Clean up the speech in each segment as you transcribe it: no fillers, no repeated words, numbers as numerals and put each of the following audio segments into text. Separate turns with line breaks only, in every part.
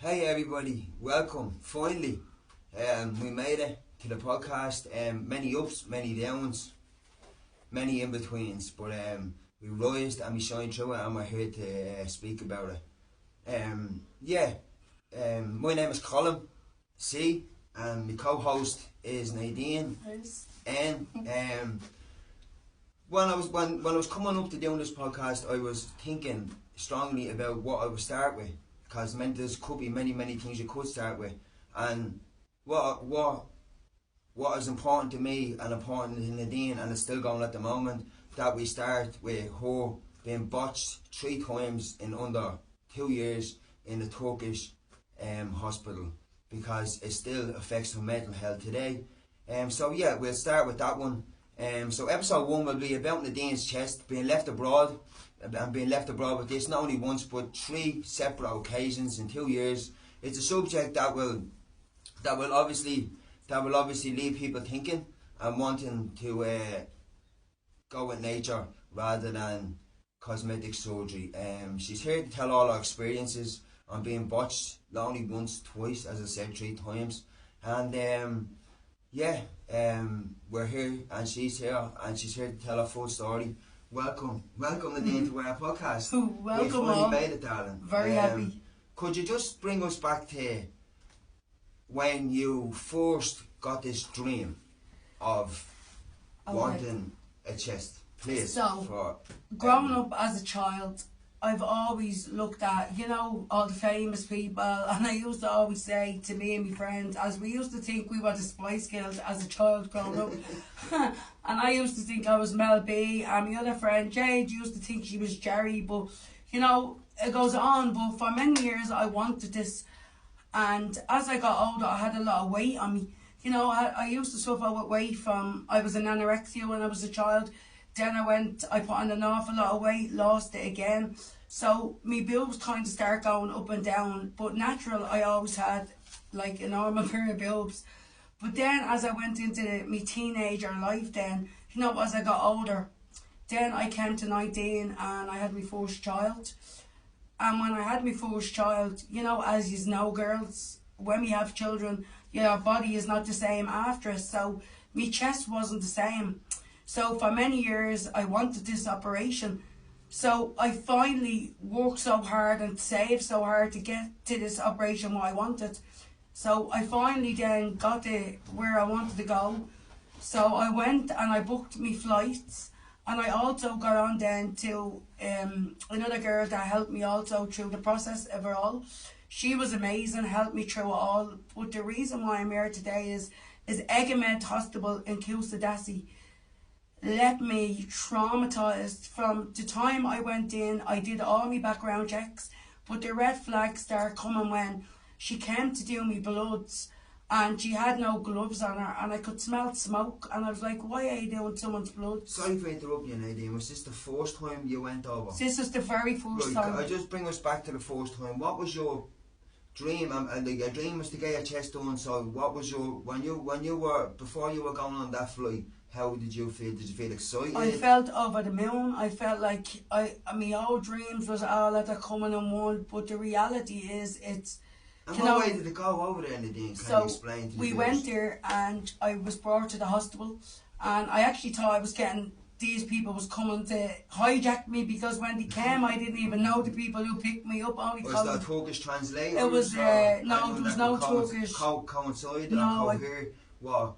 Hey everybody, welcome. Finally, we made it to the podcast. Many ups, many downs, many in betweens, but we rised and we shined through it, and we're here to speak about it. My name is Colin C, and my co-host is Nadine.
Yes.
And when I was coming up to doing this podcast, I was thinking strongly about what I would start with, because there could be many things you could start with, and what is important to me and important to Nadine, and it's still going at the moment, that we start with her being botched 3 times in under 2 years in a Turkish hospital, because it still affects her mental health today. So yeah, we'll start with that one. So episode 1 will be about Nadine's chest being left abroad, and being left abroad with this not only once but 3 separate occasions in 2 years. It's a subject that will obviously leave people thinking and wanting to go with nature rather than cosmetic surgery. She's here to tell all our experiences on being botched, not only once, twice, as I said, 3 times. And we're here, and she's here to tell her full story. Welcome Nadine to our podcast.
Welcome.
We finally made it, darling.
Very happy.
Could you just bring us back to when you first got this dream of wanting a chest, please?
So, growing up as a child, I've always looked at, all the famous people, and I used to always say to me and my friends, as we used to think we were the Spice Girls as a child growing up, and I used to think I was Mel B, and my other friend Jade used to think she was Jerry, but it goes on. But for many years I wanted this, and as I got older I had a lot of weight on me. I used to suffer with weight from, I was an anorexia when I was a child. Then I put on an awful lot of weight, lost it again. So my boobs kind of start going up and down. But natural, I always had like a normal pair of boobs. But then as I went into my teenager life then, as I got older, then I came to 19 and I had my first child. And when I had my first child, as you know, girls, when we have children, your body is not the same after it. So my chest wasn't the same. So for many years I wanted this operation. So I finally worked so hard and saved so hard to get to this operation what I wanted. So I finally then got to where I wanted to go. So I went and I booked my flights, and I also got on then to another girl that helped me also through the process of it all. She was amazing, helped me through it all. But the reason why I'm here today is Egamed Hospital in Kusadasi left me traumatised. From the time I went in, I did all my background checks, but the red flags started coming when she came to do me bloods, and she had no gloves on her, and I could smell smoke, and I was like, why are you doing someone's blood?
Sorry for interrupting you, Nadine. Was this the first time you went over?
This was the very first time.
I just bring us back to the first time. What was your dream? And your dream was to get your chest done. So what was your, when you were, before you were going on that flight, how did you feel? Did you feel excited?
I felt over the moon. I felt like my old dreams was all that are coming in one, but the reality is it's.
And what way did it go over there, Nadine? Can you explain to the
we went there, and I was brought to the hospital, and I actually thought I was getting, these people was coming to hijack me, because when they came I didn't even know the people who picked me up. Only
was that Turkish translator?
It was no, there was no Turkish.
Coincide
no,
and cohere. What?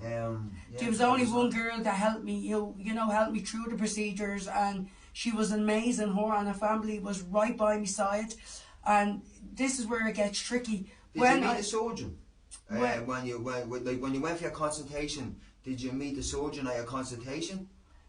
There was only one girl that helped me, helped me through the procedures, and she was amazing. Her and her family was right by my side, and this is where it gets tricky.
Did you meet the surgeon? When you went for your consultation, did you meet the surgeon at your consultation?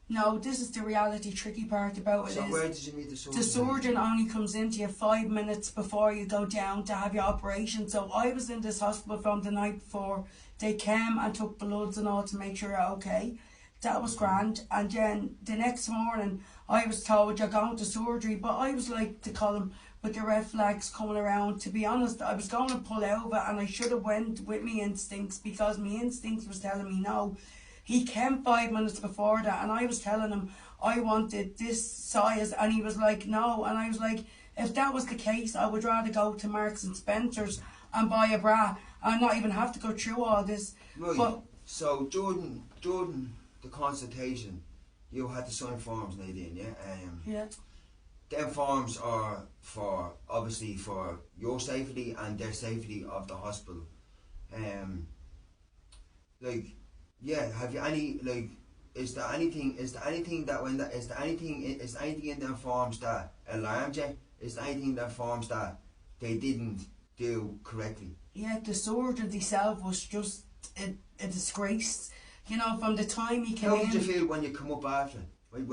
No, this is the reality tricky part about it.
So where did you meet the surgeon?
The surgeon only comes into you 5 minutes before you go down to have your operation. So I was in this hospital from the night before. They came and took bloods and all to make sure you're okay. That was grand. And then the next morning I was told you're going to surgery, but I was like to Colin, with the red flags coming around, to be honest, I was going to pull over, and I should have went with my instincts, because my instincts was telling me no. He came 5 minutes before that, and I was telling him I wanted this size, and he was like no, and I was like, If that was the case, I would rather go to Marks and Spencer's and buy a bra and not even have to go through all this.
Right.
But
So Jordan, the consultation, you had to sign forms, Nadine, yeah?
yeah.
Them forms are obviously for your safety and their safety of the hospital. Like, yeah, have you any, like, is there anything in them forms that alarmed you? Is there anything in them forms that they didn't do correctly?
Yeah, the surgeon himself was just a disgrace. You know, from the time he came in.
How did you feel when you come up after? Like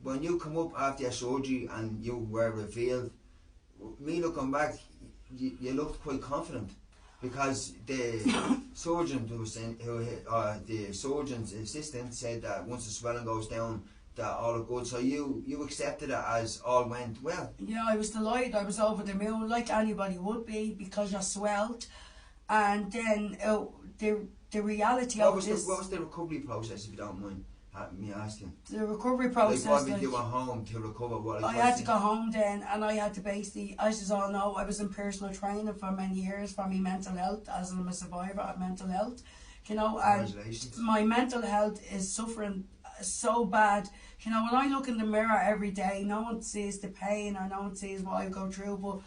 when you come up after your surgery and you were revealed, me looking back, you looked quite confident, because the surgeon who was saying, the surgeon's assistant said that once the swelling goes down, that all are good. So you accepted it as all went well.
Yeah, I was delighted. I was over the moon, like anybody would be, because I swelled. And then the reality
What
of
was
this.
What was the recovery process, if you don't mind me asking?
The recovery process.
Like, what did you do at home to recover?
I had to go home then, and I had to basically, as you all know, I was in personal training for many years for my mental health, as I'm a survivor of mental health. You know, and my mental health is suffering so bad. You know, when I look in the mirror every day, no one sees the pain or no one sees what I go through. But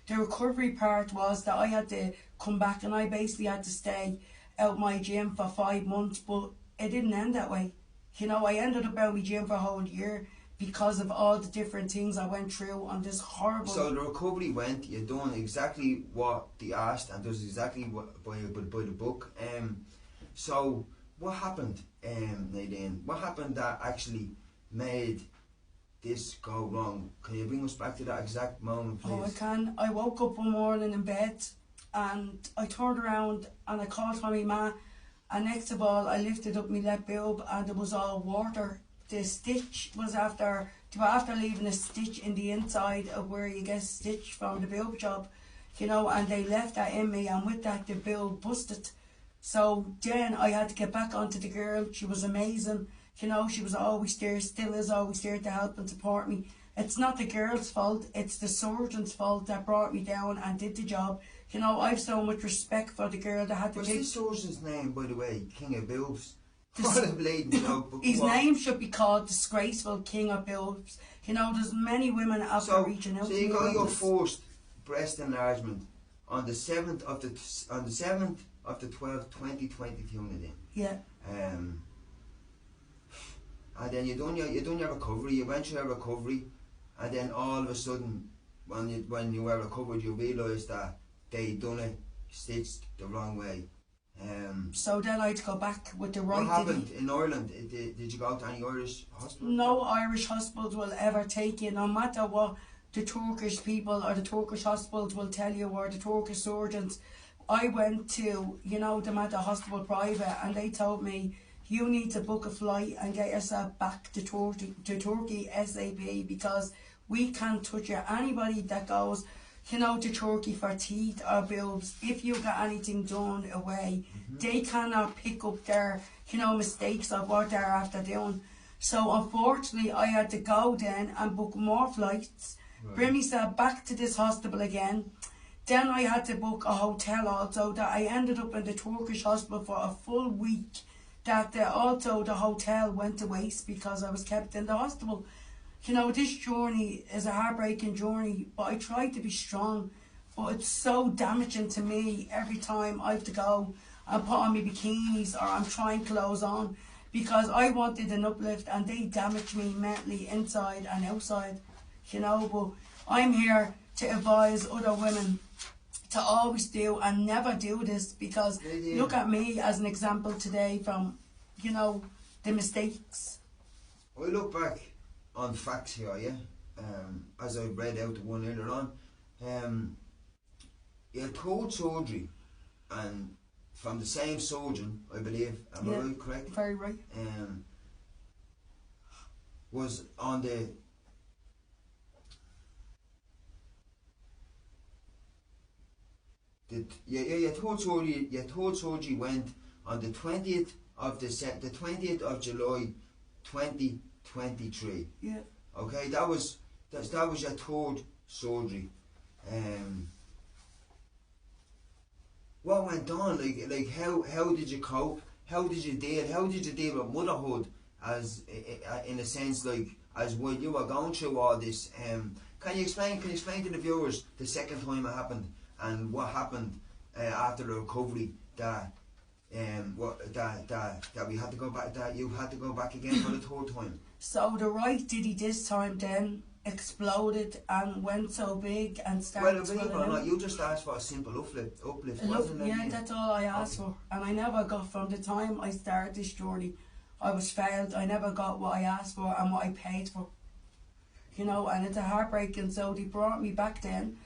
the recovery part was that I had to come back, and I basically had to stay out my gym for 5 months. But it didn't end that way. You know, I ended up out of my gym for a whole year because of all the different things I went through on this horrible.
So the recovery went, you done exactly what they asked, and does exactly what by the book. So what happened, Nadine? What happened that actually made this go wrong? Can you bring us back to that exact moment, please?
Oh, I can. I woke up one morning in bed, and I turned around and I called for my ma. And next of all, I lifted up my left boob, and it was all water. The stitch was after leaving a stitch in the inside of where you get stitched from the boob job, you know, and they left that in me, and with that the boob busted. So then I had to get back onto the girl. She was amazing, you know, she was always there, still is always there to help and support me. It's not the girl's fault, it's the surgeon's fault that brought me down and did the job. You know, I've so much respect for the girl that had to
What's
take...
this surgeon's name, by the way? King of Boobs?
His name should be called Disgraceful King of Boobs. You know, there's many women out there reaching out.
So you got your first breast enlargement on the 7th of the 12th, 2022, Nadine.
Yeah.
And then you done your recovery. You went through your recovery, and then all of a sudden, when you were recovered, you realised that they done it stitched the wrong way.
So then I had to go back with the right.
What happened in Ireland? Did you go to any Irish hospital?
No Irish hospitals will ever take you, no matter what the Turkish people or the Turkish hospitals will tell you, or the Turkish surgeons. I went to, you know, the Mater Hospital private, and they told me, you need to book a flight and get yourself back to Turkey SAP, because we can't touch you. Anybody that goes, you know, to Turkey for teeth or boobs, if you got anything done away, they cannot pick up their, you know, mistakes of what they're after doing. So unfortunately, I had to go then and book more flights, bring myself back to this hospital again. Then I had to book a hotel also, that I ended up in the Turkish hospital for a full week. That also the hotel went to waste because I was kept in the hospital. You know, this journey is a heartbreaking journey, but I try to be strong. But it's so damaging to me every time I have to go and put on my bikinis, or I'm trying clothes on, because I wanted an uplift and they damaged me mentally inside and outside. You know, but I'm here to advise other women to always do and never do this, because look at me as an example today from, you know, the mistakes.
I look back on facts here, yeah, as I read out the one earlier on. You had third surgery, and from the same surgeon, I believe, am I right, correct?
Very right.
Was on the your third surgery went on the 20th of July 2023.
Yeah.
Okay, that was that was your third surgery. What went on? Like how did you cope? How did you deal? How did you deal with motherhood? As in a sense, like as when you were going through all this. Can you explain to the viewers the second time it happened and what happened after the recovery that we had to go back, that you had to go back again for the third time?
So the right diddy this time then exploded and went so big and started.
Well, believe it or not, you just asked for a simple uplift, wasn't it?
Yeah, that's all I asked for, and I never got. From the time I started this journey, I was failed. I never got what I asked for and what I paid for. You know, and it's a heartbreaking. So they brought me back then,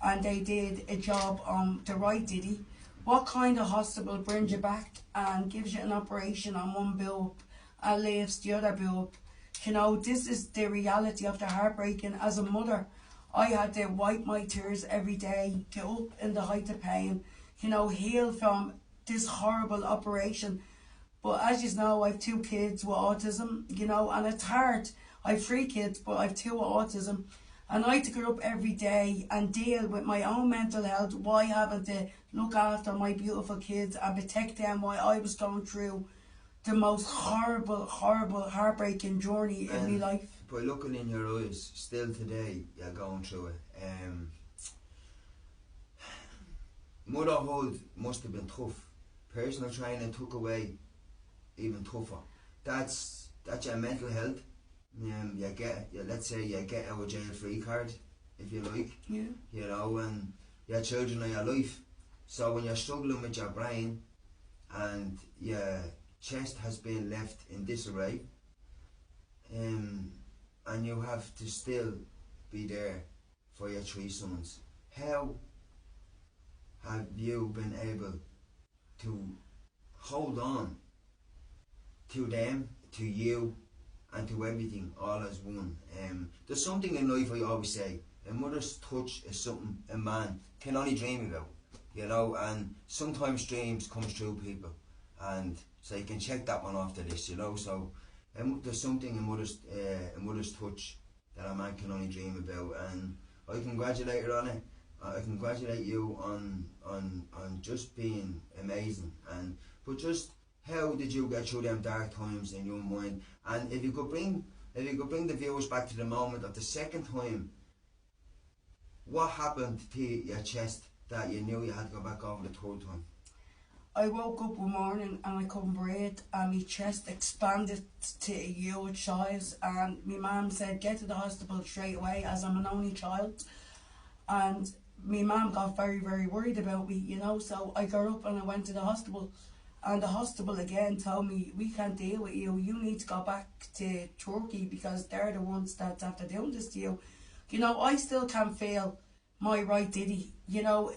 and they did a job on the right diddy. What kind of hospital brings you back and gives you an operation on one boob and leaves the other boob? You know, this is the reality of the heartbreaking. As a mother, I had to wipe my tears every day, get up in the height of pain, you know, heal from this horrible operation. But as you know, I have 2 kids with autism, you know, and it's hard. I have 3 kids, but I have 2 with autism. And I had to get up every day and deal with my own mental health, why having to look after my beautiful kids and protect them while I was going through the most horrible, heartbreaking journey in my life.
By looking in your eyes, still today, you're going through it. Motherhood must have been tough. Personal training took away even tougher. That's your mental health. Let's say you get our jail free card, if you like.
Yeah.
You know, and your children are your life. So when you're struggling with your brain and your chest has been left in disarray, and you have to still be there for your 3 sons, how have you been able to hold on to them, to you, and to everything all as one? There's something in life I always say, a mother's touch is something a man can only dream about, you know, and sometimes dreams come true, people, and so you can check that one after this, you know. So there's something in mother's touch that a man can only dream about, and I congratulate her on it. I congratulate you on just being amazing. But just how did you get through them dark times in your mind? And if you could bring the viewers back to the moment of the second time, what happened to your chest that you knew you had to go back over the third time?
I woke up one morning and I couldn't breathe, and my chest expanded to a huge size, and my mum said get to the hospital straight away, as I'm an only child. And my mum got very, very worried about me, you know, so I got up and I went to the hospital, and the hospital again told me, we can't deal with you, you need to go back to Turkey because they're the ones that's after doing this to you. You know, I still can't feel my right diddy, you know,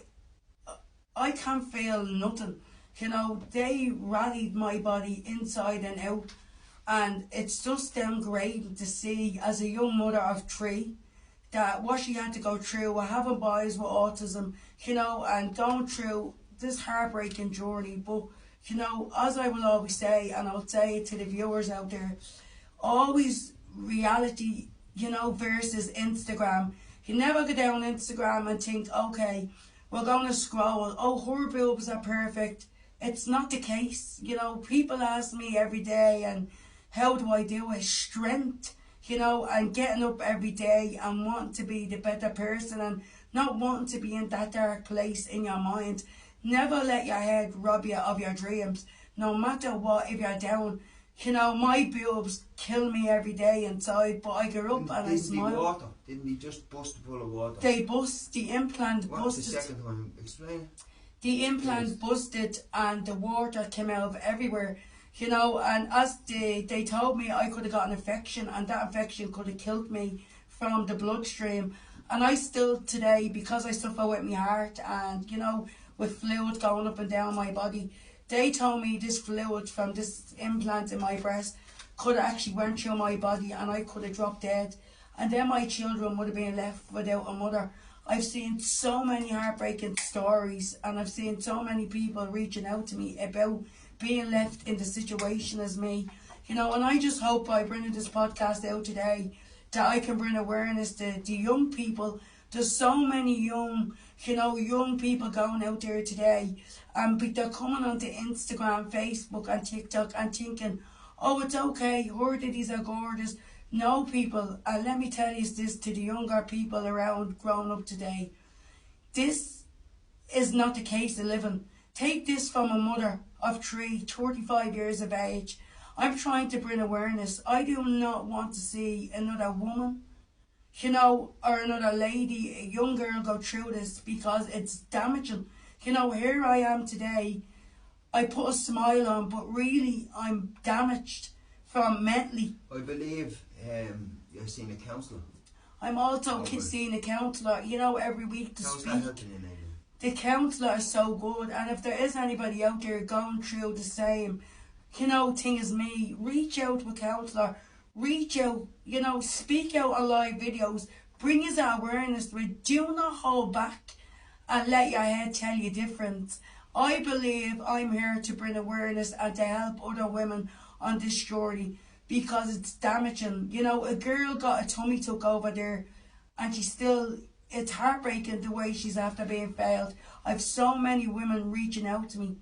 I can't feel nothing. You know, they rallied my body inside and out, and it's just downgrading to see, as a young mother of 3, that what she had to go through with having boys with autism, you know, and going through this heartbreaking journey. But, you know, as I will always say, and I'll say it to the viewers out there, always reality, you know, versus Instagram. You never go down Instagram and think, okay, we're going to scroll, oh, her boobs are perfect. It's not the case. You know, people ask me every day, and how do I do it? Strength, you know, and getting up every day and wanting to be the better person and not wanting to be in that dark place in your mind. Never let your head rob you of your dreams, no matter what. If you're down, you know, my boobs kill me every day inside, but I get up and I smile.
Water? Didn't they just bust full of water?
They bust, the implant
What's
busted.
the second time? Explain.
The implant busted and the water came out of everywhere, you know, and as they told me I could have got an infection, and that infection could have killed me from the bloodstream. And I still today, because I suffer with my heart and, you know, with fluid going up and down my body, they told me this fluid from this implant in my breast could have actually went through my body and I could have dropped dead, and then my children would have been left without a mother. I've seen so many heartbreaking stories, and I've seen so many people reaching out to me about being left in the situation as me, you know, and I just hope by bringing this podcast out today that I can bring awareness to the young people. There's so many young people going out there today, and they're coming onto Instagram, Facebook and TikTok and thinking, oh, it's okay, her titties are gorgeous. No, people, and let me tell you this to the younger people around growing up today, this is not the case of living. Take this from a mother of 35 years of age. I'm trying to bring awareness. I do not want to see another woman, or another lady, a young girl go through this, because it's damaging. Here I am today, I put a smile on, but really I'm damaged from mentally.
I believe you're seeing a counsellor.
I'm also seeing a counsellor, every week to
How's
speak.
that helping you, Nadine?
The counsellor is so good, and if there is anybody out there going through the same, thing as me, reach out to a counsellor. Reach out, speak out on live videos. Bring us awareness to it. Do not hold back and let your head tell you different. I believe I'm here to bring awareness and to help other women on this journey, because it's damaging. A girl got a tummy tuck over there, and it's heartbreaking the way she's after being failed. I've so many women reaching out to me,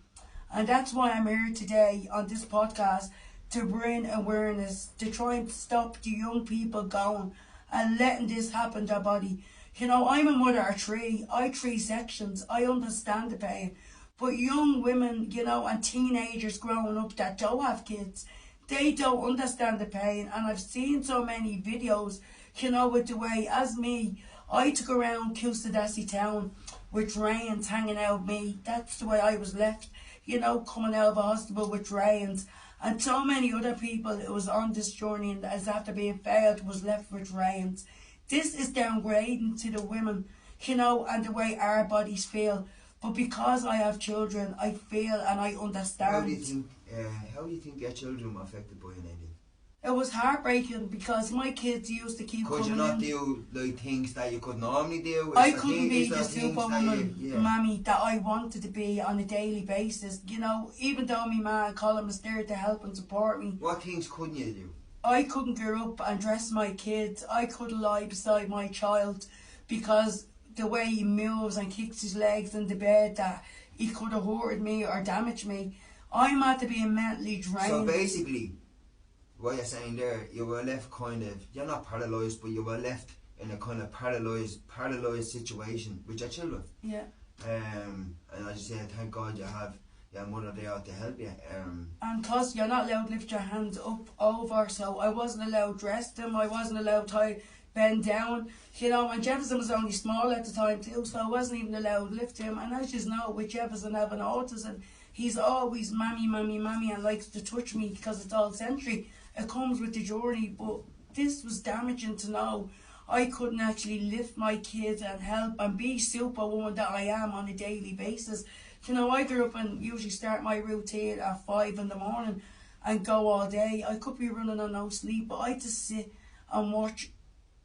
and that's why I'm here today on this podcast, to bring awareness, to try and stop the young people going and letting this happen to their body. I'm a mother of three. I 3 sections. I understand the pain. But young women, and teenagers growing up that don't have kids, they don't understand the pain. And I've seen so many videos, with the way, as me, I took around Kilsadassie town with drains hanging out of me. That's the way I was left, coming out of a hospital with drains. And so many other people who was on this journey and as after being failed was left with drains. This is downgrading to the women, and the way our bodies feel. But because I have children, I feel and I understand.
How do you think your children were affected by it, Nadine?
It was heartbreaking, because my kids used to keep coming in.
Could you not do like things that you could normally do?
I couldn't be the superwoman mammy that I wanted to be on a daily basis. Even though my ma and Colin was there to help and support me.
What things couldn't you do?
I couldn't get up and dress my kids. I couldn't lie beside my child, because the way he moves and kicks his legs in the bed, that he could have hurted me or damaged me. I'm had to be mentally drained.
So basically, what you're saying there, you were left kind of, you're not paralysed, but you were left in a kind of paralysed situation with your children.
Yeah.
And as you say, thank God you have your mother there to help you.
And because you're not allowed to lift your hands up over, so I wasn't allowed to dress them, I wasn't allowed to bend down, and Jefferson was only small at the time too, so I wasn't even allowed to lift him. And as you know, with Jefferson having autism, he's always mammy, mammy, mammy, and likes to touch me because it's all sensory. It comes with the journey, but this was damaging to know I couldn't actually lift my kids and help and be superwoman that I am on a daily basis. I grew up and usually start my routine at 5 in the morning and go all day. I could be running on no sleep, but I had to sit and watch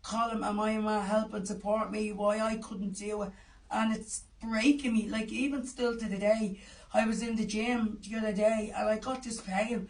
Colin and my ma help and support me why I couldn't do it. And it's breaking me, like even still to the day. I was in the gym the other day and I got this pain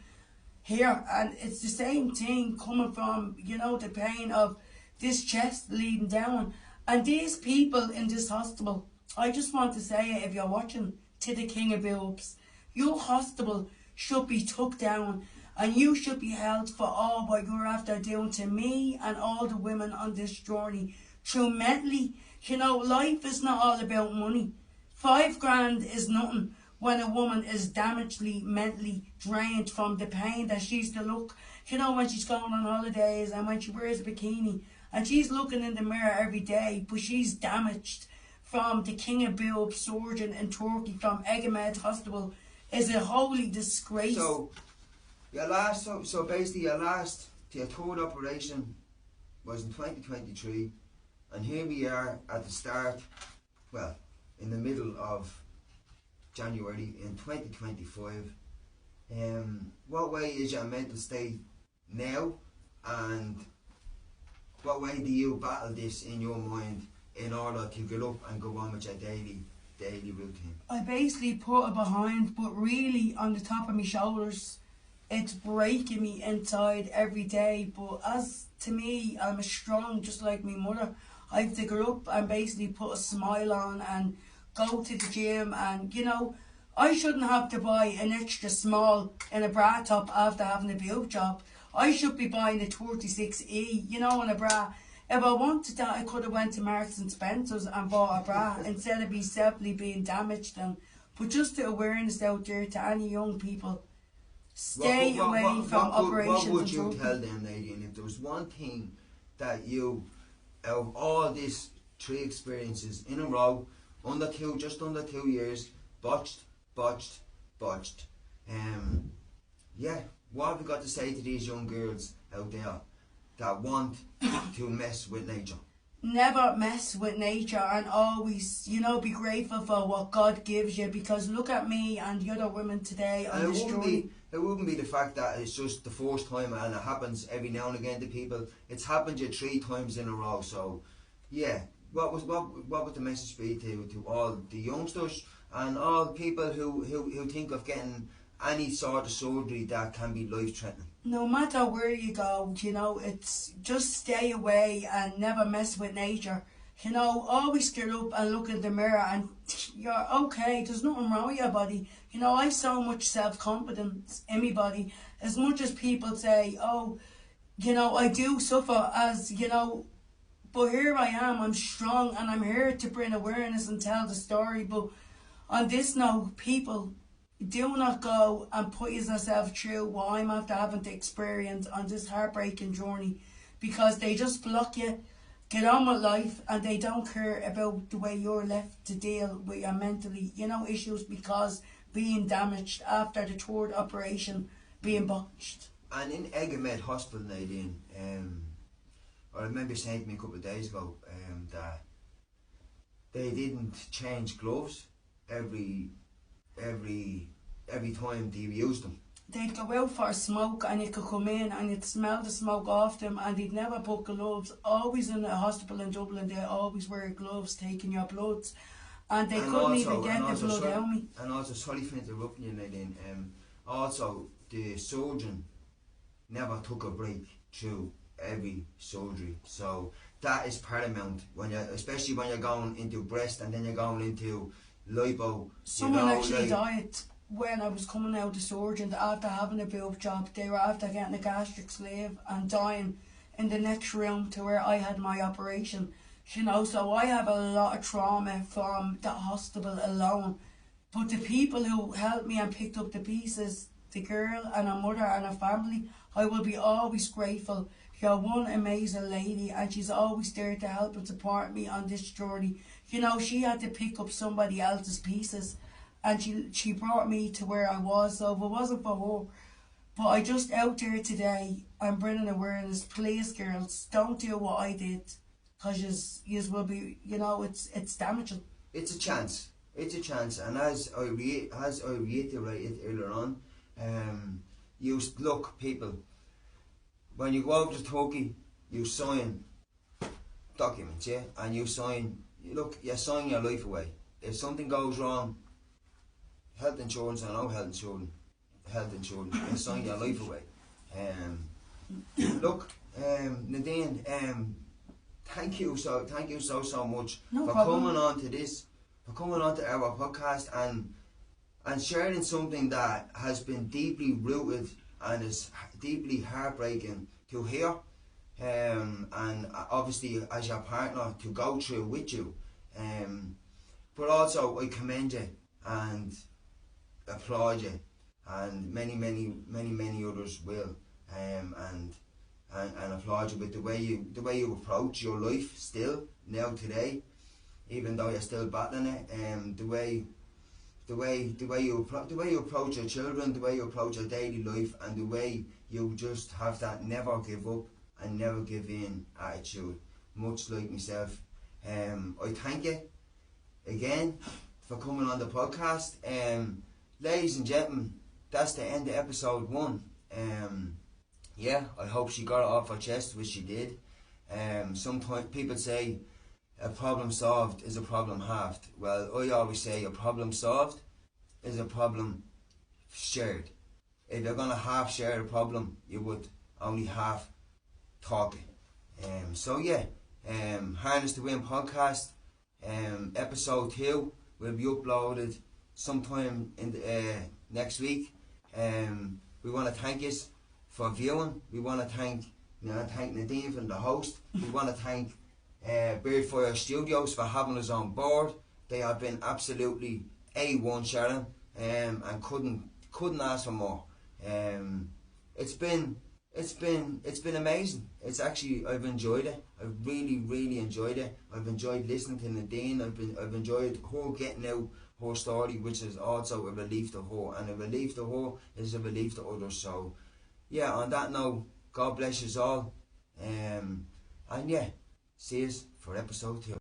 here, and it's the same thing coming from, the pain of this chest leading down. And these people in this hospital, I just want to say it, if you're watching, to the king of boobs, your hospital should be took down, and you should be held for all what you're after doing to me and all the women on this journey. Through mentally, life is not all about money. 5 grand is nothing when a woman is damagedly, mentally drained from the pain that she's to look, when she's going on holidays and when she wears a bikini and she's looking in the mirror every day, but she's damaged from the king of boobs surgeon in Turkey from Egemed Hospital is a holy disgrace.
So your third operation was in 2023, and here we are at the start, in the middle of January in 2025. What way is your mental state now, and what way do you battle this in your mind in order to get up and go on with your daily routine?
I basically put it behind, but really on the top of my shoulders, it's breaking me inside every day. But as to me, I'm strong, just like my mother. I have to get up and basically put a smile on and go to the gym. And I shouldn't have to buy an extra small in a bra top after having a boob job. I should be buying a 36E, in a bra. If I wanted that, I could have went to Marks and Spencer's and bought a bra instead of separately being damaged. But just the awareness out there to any young people, stay away from operations.
What would you tell them, Nadine, if there was one thing that you, out of all these 3 experiences in a row, just under 2 years, botched, yeah, what have you got to say to these young girls out there that want to mess with nature?
Never mess with nature, and always, be grateful for what God gives you, because look at me and the other women today on this journey.
It wouldn't be the fact that it's just the first time and it happens every now and again to people. It's happened to you 3 times in a row. So, yeah, what would the message be to all the youngsters and all people who think of getting any sort of surgery that can be life-threatening?
No matter where you go, it's just stay away and never mess with nature. Always get up and look in the mirror and you're okay. There's nothing wrong with your body. I've so much self-confidence in my body. As much as people say, oh, I do suffer as, but here I am, I'm strong and I'm here to bring awareness and tell the story. But on this note, people, do not go and put yourself through what I'm after having to experience on this heartbreaking journey, because they just block you, get on with life, and they don't care about the way you're left to deal with your mentally, issues, because being damaged after the 3rd operation, being botched.
And in Egamed Hospital, Nadine, I remember saying to me a couple of days ago that they didn't change gloves every time they used them.
They'd go out for a smoke and you could come in and you'd smell the smoke off them, and they'd never put gloves. Always in a hospital in Dublin, they always wear gloves taking your bloods, and they couldn't even get the blood out of me.
And also, sorry for interrupting you, Nadine, also the surgeon never took a break through every surgery, so that is paramount especially when you're going into breast and then you're going into lipo.
Someone actually died when I was coming out of surgeon after having a boob job. They were after getting a gastric sleeve and dying in the next room to where I had my operation. So I have a lot of trauma from the hospital alone. But the people who helped me and picked up the pieces, the girl and her mother and her family, I will be always grateful. You're one amazing lady, and she's always there to help and support me on this journey. She had to pick up somebody else's pieces, and she brought me to where I was. So if it wasn't for her, but I just out there today, I'm bringing awareness. Please, girls, don't do what I did, because you will be, it's damaging.
It's a chance, and as I reiterated earlier on, you look, people, when you go over to Turkey, you sign documents, yeah, and you're signing your life away. If something goes wrong, health insurance, I know health insurance, you sign your life away. Look, Nadine, thank you so much for coming on to this, for coming on to our podcast and sharing something that has been deeply rooted and is deeply heartbreaking to hear, and obviously as your partner to go through with you, but also I commend you and applaud you, and many others will, and applaud you with the way you approach your life still now today, even though you're still battling it, the way you approach your children, the way you approach your daily life, and the way you just have that never give up and never give in attitude, much like myself. I thank you again for coming on the podcast. Ladies and gentlemen, that's the end of episode 1. Yeah, I hope she got it off her chest, which she did. Sometimes people say a problem solved is a problem halved. Well, I always say a problem solved is a problem shared. if you're gonna half share the problem, you would only half talk it. So yeah, Harness to Win podcast, episode 2 will be uploaded sometime in the, next week. We want to thank you for viewing. We want to thank Nadine from the host. We want to thank Birdfire Studios for having us on board. They have been absolutely A1, Sharon, and couldn't ask for more. It's been amazing. It's actually, I've enjoyed it. I've really enjoyed it. I've enjoyed listening to Nadine. I've enjoyed her getting out her story, which is also a relief to her, and a relief to her is a relief to others. So yeah, on that note, God bless you all, and yeah, see us for episode 2.